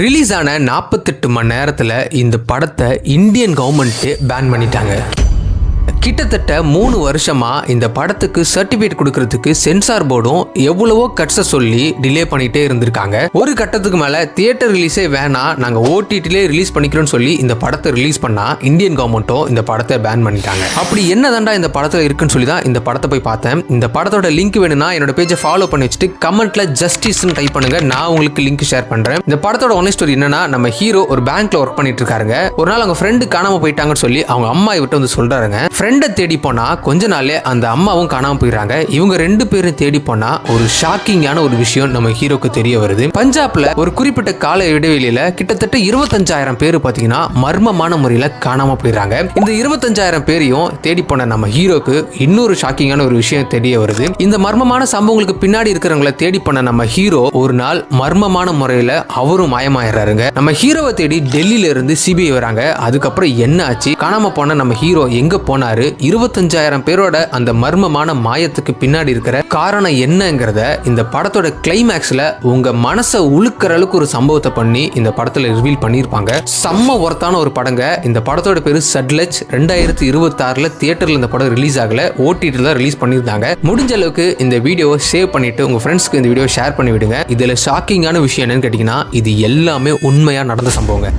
Release ஆன 48 மணி நேரத்தில் இந்த படத்தை இந்தியன் கவர்மெண்ட் பேன் பண்ணிட்டாங்க. கிட்டத்தட்ட 3 வருஷமா இந்த படத்துக்கு சர்டிபிகேட் கொடுக்கறதுக்கு சென்சார் போர்டும் எவ்வளவோ கட்ஸை சொல்லி டிலே பண்ணிட்டே இருந்திருக்காங்க. ஒரு கட்டத்துக்கு மேல தியேட்டர் ரிலீஸே வேணாம், நாங்க ஓடிடிலே ரிலீஸ் பண்ணிக்கிறோம்னு சொல்லி இந்த படத்தை ரிலீஸ் பண்ணா இந்தியன் கவர்மெண்ட்டும் இந்த படத்தை பேன் பண்ணிட்டாங்க. அப்படி என்னதான்டா இந்த படத்துல இருக்குன்னு சொல்லி தான் இந்த படத்தை போய் பார்த்தேன். இந்த படத்தோட லிங்க் வேணும்னா என்னோட பேஜை ஃபாலோ பண்ணி வச்சுட்டு கமெண்ட்ல ஜஸ்டிஸ்ன்னு டைப் பண்ணுங்க, நான் உங்களுக்கு லிங்க் ஷேர் பண்றேன். இந்த படத்தோட ஒன் ஸ்டோரி என்னன்னா, நம்ம ஹீரோ ஒரு பேங்க்ல ஒர்க் பண்ணிட்டு இருக்காருங்க. ஒரு நாள் அவங்க ஃப்ரெண்டு காணாம போயிட்டாங்கன்னு சொல்லி அவங்க அம்மா விட்டு வந்து சொல்றாருங்க. ஃப்ரெண்டை தேடி போனா கொஞ்ச நாளே அந்த அம்மாவும் காணாம போயிடுறாங்க. இவங்க 2 பேரும் தேடி போனா ஒரு ஷாக்கிங்கான ஒரு விஷயம் நம்ம ஹீரோக்கு தெரிய வருது. பஞ்சாப்ல ஒரு குறிப்பிட்ட கால இடைவெளியில கிட்டத்தட்ட 25,000 பேர் பாத்தீங்கன்னா மர்மமான முறையில காணாம போயிடுறாங்க. இந்த 25,000 பேரையும் தேடி போன நம்ம ஹீரோக்கு இன்னொரு ஷாக்கிங்கான ஒரு விஷயம் தெரிய வருது. இந்த மர்மமான சம்பவங்களுக்கு பின்னாடி இருக்கிறவங்களை தேடி போன நம்ம ஹீரோ ஒரு நாள் மர்மமான முறையில அவரும் மாயமாயிடுறாருங்க. நம்ம ஹீரோவை தேடி டெல்லியில இருந்து சிபிஐ வராங்க. அதுக்கப்புறம் என்ன ஆச்சு, காணாம போன நம்ம ஹீரோ எங்க போனாரு, 25,000 பேரோட அந்த மர்மமான மாயத்துக்கு பின்னாடி இருக்கிற காரணம் என்னங்கிறத இந்த படத்தோட கிளைமேக்ஸ்ல உங்க மனசை உழுக்கிற அளவுக்கு ஒரு சம்பவத்தை பண்ணி இந்த படத்துல ரிவீல் பண்ணிருப்பாங்க. செம்ம ஒர்த்தான ஒரு படங்க. இந்த படத்தோட பேரு சட்லஜ். 2026 தியேட்டர்ல இந்த படம் ரிலீஸ் ஆகல, ஓடிடில ரிலீஸ் பண்ணிருந்தாங்க. முடிஞ்ச அளவுக்கு இந்த வீடியோவை சேவ் பண்ணிட்டு உங்க ஃப்ரெண்ட்ஸ்க்கு இந்த வீடியோ ஷேர் பண்ணி விடுங்க. இதுல ஷாக்கிங்கான விஷயம் என்னன்னு கேட்டீங்கன்னா, இது எல்லாமே உண்மையா நடந்த சம்பவங்க.